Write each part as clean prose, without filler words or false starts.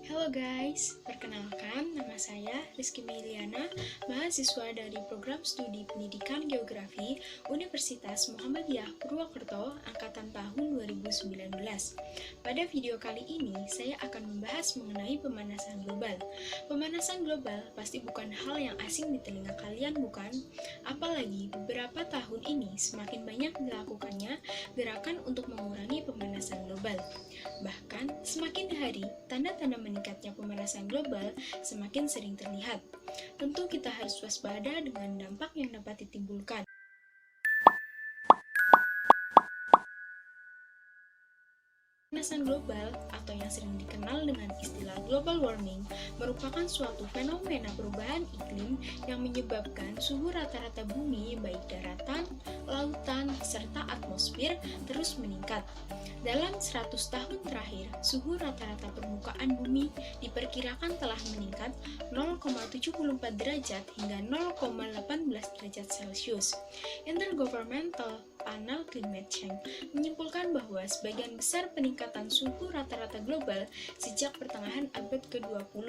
Halo guys, perkenalkan nama saya Rizky Meliana, mahasiswa dari Program Studi Pendidikan Geografi Universitas Muhammadiyah Purwokerto angkatan tahun 2019. Pada video kali ini, saya akan membahas mengenai pemanasan global. Pemanasan global pasti bukan hal yang asing di telinga kalian, bukan? Apalagi beberapa tahun ini semakin banyak dilakukannya gerakan untuk mengurangi pemanasan global. Bahkan, semakin hari, tanda-tanda meningkatnya pemanasan global semakin sering terlihat. Tentu kita harus waspada dengan dampak yang dapat ditimbulkan. Pemanasan global, atau yang sering dikenal dengan istilah global warming, merupakan suatu fenomena perubahan iklim yang menyebabkan suhu rata-rata bumi, baik daratan, lautan, serta atmosfer, terus meningkat. Dalam 100 tahun terakhir, suhu rata-rata permukaan bumi diperkirakan telah meningkat 0,74 derajat hingga 0,18 derajat Celcius. Intergovernmental Panel Climate Change menyimpulkan bahwa sebagian besar peningkatan suhu rata-rata global sejak pertengahan abad ke-20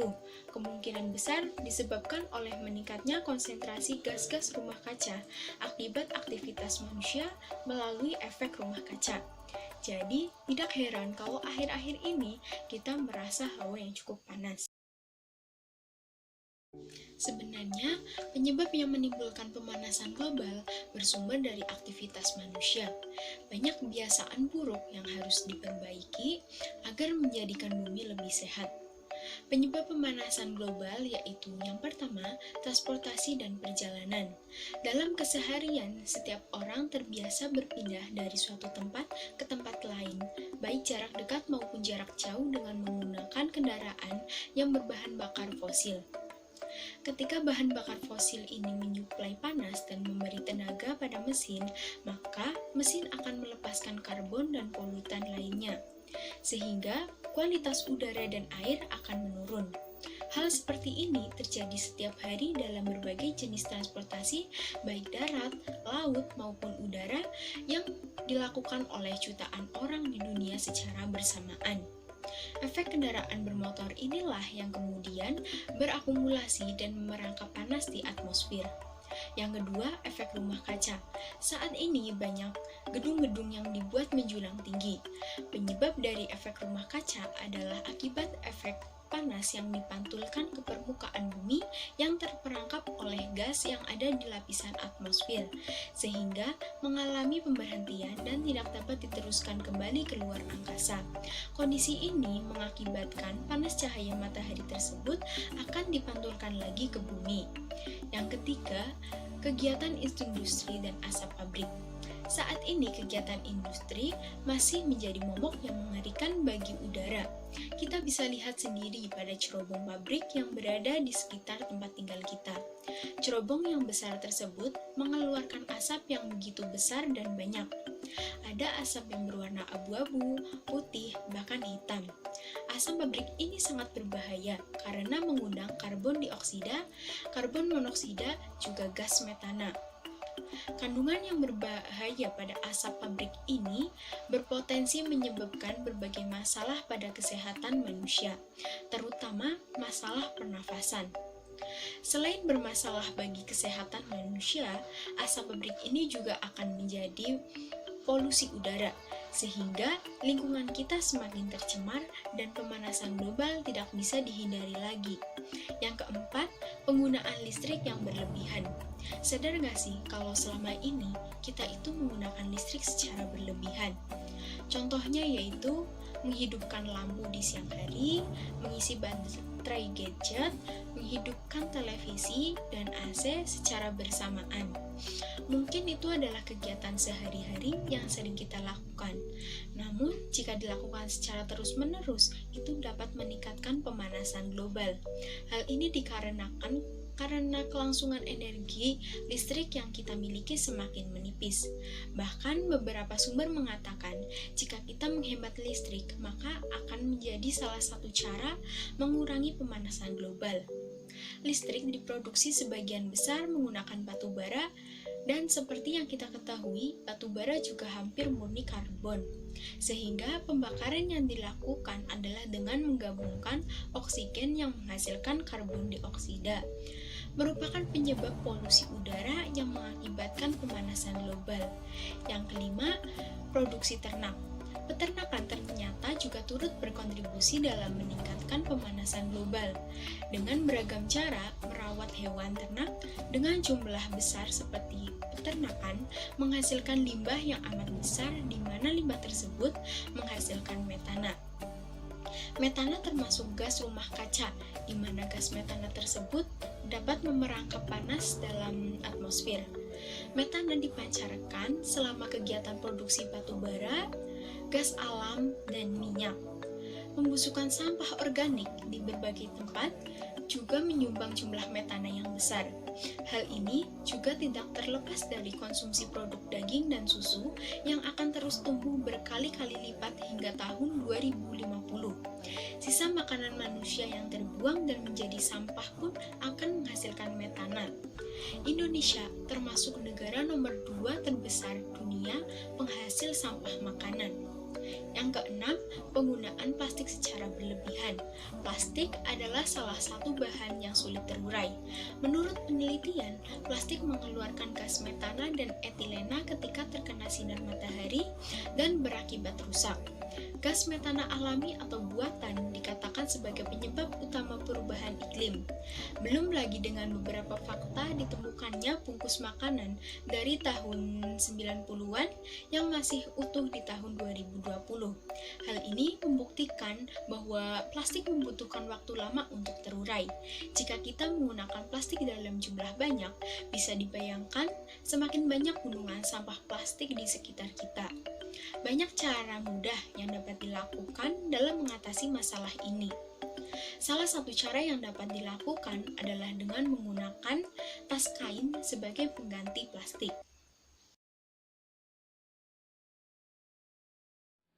kemungkinan besar disebabkan oleh meningkatnya konsentrasi gas-gas rumah kaca akibat aktivitas manusia melalui efek rumah kaca. Jadi, tidak heran kalau akhir-akhir ini kita merasa hawa yang cukup panas. Sebenarnya, penyebab yang menimbulkan pemanasan global bersumber dari aktivitas manusia. Banyak kebiasaan buruk yang harus diperbaiki agar menjadikan bumi lebih sehat. Penyebab pemanasan global yaitu yang pertama, transportasi dan perjalanan. Dalam keseharian, setiap orang terbiasa berpindah dari suatu tempat ke tempat lain, baik jarak dekat maupun jarak jauh dengan menggunakan kendaraan yang berbahan bakar fosil. Ketika bahan bakar fosil ini menyuplai panas dan memberi tenaga pada mesin, maka mesin akan melepaskan karbon dan polutan lainnya, sehingga kualitas udara dan air akan menurun. Hal seperti ini terjadi setiap hari dalam berbagai jenis transportasi, baik darat, laut, maupun udara, yang dilakukan oleh jutaan orang di dunia secara bersamaan. Efek kendaraan bermotor inilah yang kemudian berakumulasi dan merangkap panas di atmosfer. Yang kedua, efek rumah kaca. Saat ini banyak gedung-gedung yang dibuat menjulang tinggi. Penyebab dari efek rumah kaca adalah akibat efek panas yang dipantulkan ke permukaan bumi yang terperangkap oleh gas yang ada di lapisan atmosfer, sehingga mengalami pemberhentian dan tidak dapat diteruskan kembali keluar angkasa. Kondisi ini mengakibatkan panas cahaya matahari tersebut akan dipantulkan lagi ke bumi. Yang ketiga, kegiatan industri dan asap pabrik. Saat ini kegiatan industri masih menjadi momok yang mengerikan bagi udara. Kita bisa lihat sendiri pada cerobong pabrik yang berada di sekitar tempat tinggal kita. Cerobong yang besar tersebut mengeluarkan asap yang begitu besar dan banyak. Ada asap yang berwarna abu-abu, putih, bahkan hitam. Asap pabrik ini sangat berbahaya karena mengundang karbon dioksida, karbon monoksida, juga gas metana. Kandungan yang berbahaya pada asap pabrik ini berpotensi menyebabkan berbagai masalah pada kesehatan manusia, terutama masalah pernafasan. Selain bermasalah bagi kesehatan manusia, asap pabrik ini juga akan menjadi polusi udara, sehingga lingkungan kita semakin tercemar dan pemanasan global tidak bisa dihindari lagi. Yang keempat, penggunaan listrik yang berlebihan. Sadar gak sih kalau selama ini kita itu menggunakan listrik secara berlebihan? Contohnya yaitu menghidupkan lampu di siang hari, mengisi baterai gadget, menghidupkan televisi dan AC secara bersamaan. Mungkin itu adalah kegiatan sehari-hari yang sering kita lakukan. Namun, jika dilakukan secara terus-menerus, itu dapat meningkatkan pemanasan global. Hal ini dikarenakan karena kelangsungan energi listrik yang kita miliki semakin menipis. Bahkan beberapa sumber mengatakan, jika kita menghemat listrik, maka akan menjadi salah satu cara mengurangi pemanasan global. Listrik diproduksi sebagian besar menggunakan batu bara, dan seperti yang kita ketahui, batu bara juga hampir murni karbon. Sehingga pembakaran yang dilakukan adalah dengan menggabungkan oksigen yang menghasilkan karbon dioksida, merupakan penyebab polusi udara yang mengakibatkan pemanasan global. Yang kelima, produksi ternak. Peternakan ternyata juga turut berkontribusi dalam meningkatkan pemanasan global. Dengan beragam cara merawat hewan ternak dengan jumlah besar seperti peternakan menghasilkan limbah yang amat besar, di mana limbah tersebut menghasilkan metana. Metana termasuk gas rumah kaca, di mana gas metana tersebut dapat memerangkap panas dalam atmosfer. Metana dipancarkan selama kegiatan produksi batu bara, gas alam, dan minyak. Pembusukan sampah organik di berbagai tempat juga menyumbang jumlah metana yang besar. Hal ini juga tidak terlepas dari konsumsi produk daging dan susu yang akan terus tumbuh berkali-kali lipat hingga tahun 2050. Sisa makanan manusia yang terbuang dan menjadi sampah pun akan menghasilkan metana. Indonesia termasuk negara nomor 2 terbesar dunia penghasil sampah makanan. Yang keenam, penggunaan plastik secara berlebihan. Plastik adalah salah satu bahan yang sulit terurai. Menurut penelitian, plastik mengeluarkan gas metana dan etilena ketika terkena sinar matahari dan berakibat rusak. Gas metana alami atau buatan dikatakan sebagai penyebab utama perubahan iklim. Belum lagi dengan beberapa fakta ditemukannya bungkus makanan dari tahun 90-an yang masih utuh di tahun 2020. Hal ini membuktikan bahwa plastik membutuhkan waktu lama untuk terurai. Jika kita menggunakan plastik dalam jumlah banyak, bisa dibayangkan semakin banyak gunungan sampah plastik di sekitar kita. Banyak cara mudah yang dapat dilakukan dalam mengatasi masalah ini. Salah satu cara yang dapat dilakukan adalah dengan menggunakan tas kain sebagai pengganti plastik.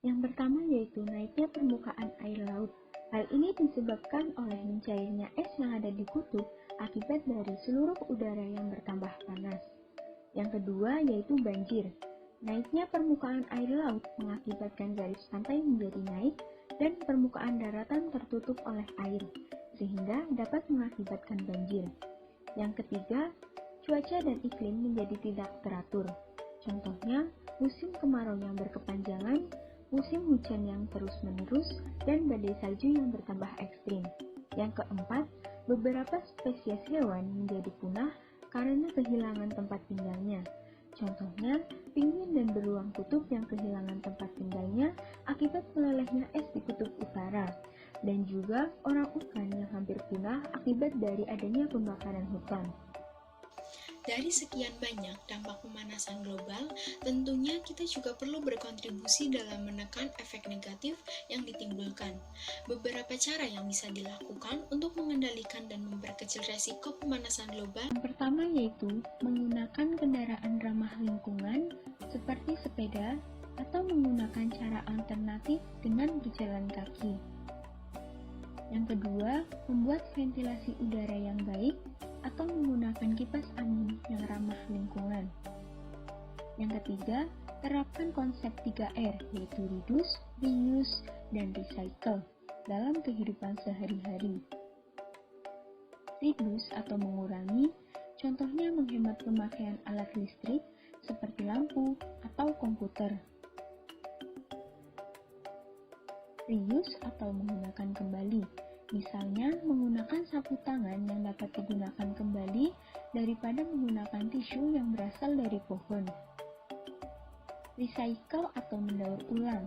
Yang pertama yaitu naiknya permukaan air laut. Hal ini disebabkan oleh mencairnya es yang ada di kutub akibat dari seluruh udara yang bertambah panas. Yang kedua yaitu banjir. Naiknya permukaan air laut mengakibatkan garis pantai menjadi naik dan permukaan daratan tertutup oleh air, sehingga dapat mengakibatkan banjir. Yang ketiga, cuaca dan iklim menjadi tidak teratur. Contohnya, musim kemarau yang berkepanjangan, musim hujan yang terus-menerus, dan badai salju yang bertambah ekstrim. Yang keempat, beberapa spesies hewan menjadi punah karena kehilangan tempat tinggalnya. Contohnya, penguin dan beruang kutub yang kehilangan tempat tinggalnya akibat melelehnya es di kutub utara, dan juga orang-utan yang hampir punah akibat dari adanya pembakaran hutan. Dari sekian banyak dampak pemanasan global, tentunya kita juga perlu berkontribusi dalam menekan efek negatif yang ditimbulkan. Beberapa cara yang bisa dilakukan untuk mengendalikan dan memperkecil resiko pemanasan global. Yang pertama yaitu menggunakan kendaraan ramah lingkungan seperti sepeda atau menggunakan cara alternatif dengan berjalan kaki. Yang kedua, membuat ventilasi udara yang baik atau menggunakan kipas angin yang ramah lingkungan. Yang ketiga, terapkan konsep 3R yaitu reduce, reuse, dan recycle dalam kehidupan sehari-hari. Reduce atau mengurangi, contohnya menghemat pemakaian alat listrik seperti lampu atau komputer. Reuse atau menggunakan kembali, misalnya menggunakan sapu tangan yang dapat digunakan kembali daripada menggunakan tisu yang berasal dari pohon. Recycle atau mendaur ulang,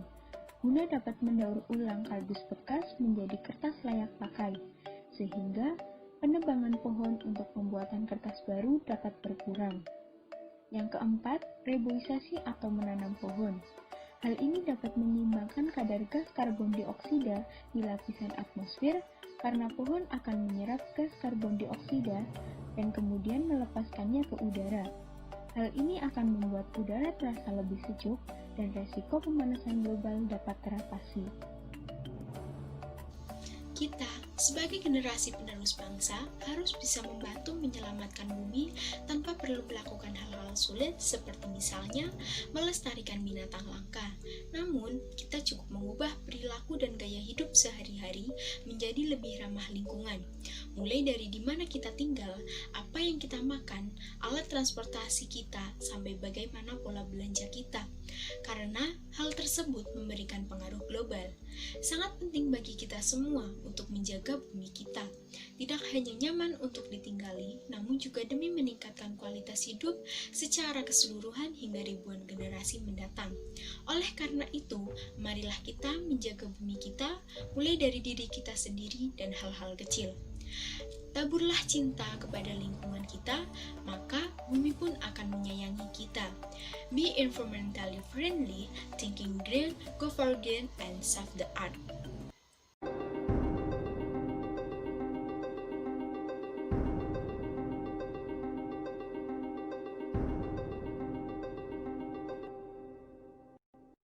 guna dapat mendaur ulang kardus bekas menjadi kertas layak pakai, sehingga penebangan pohon untuk pembuatan kertas baru dapat berkurang. Yang keempat, reboisasi atau menanam pohon. Hal ini dapat menyeimbangkan kadar gas karbon dioksida di lapisan atmosfer karena pohon akan menyerap gas karbon dioksida dan kemudian melepaskannya ke udara. Hal ini akan membuat udara terasa lebih sejuk dan resiko pemanasan global dapat teratasi. Kita, sebagai generasi penerus bangsa, harus bisa membantu menyelamatkan bumi tanpa perlu melakukan hal-hal sulit seperti misalnya melestarikan binatang langka. Namun, kita cukup mengubah perilaku dan gaya hidup sehari-hari menjadi lebih ramah lingkungan. Mulai dari di mana kita tinggal, apa yang kita makan, alat transportasi kita, sampai bagaimana pola belanja kita. Karena hal tersebut memberikan pengaruh global. Sangat penting bagi kita semua untuk menjaga bumi kita. Tidak hanya nyaman untuk ditinggali, namun juga demi meningkatkan kualitas hidup secara keseluruhan hingga ribuan generasi mendatang. Oleh karena itu, marilah kita menjaga bumi kita, mulai dari diri kita sendiri dan hal-hal kecil. Taburlah cinta kepada lingkungan kita, maka bumi pun akan menyayangi kita. Be environmentally friendly, thinking green, go for green, and save the earth.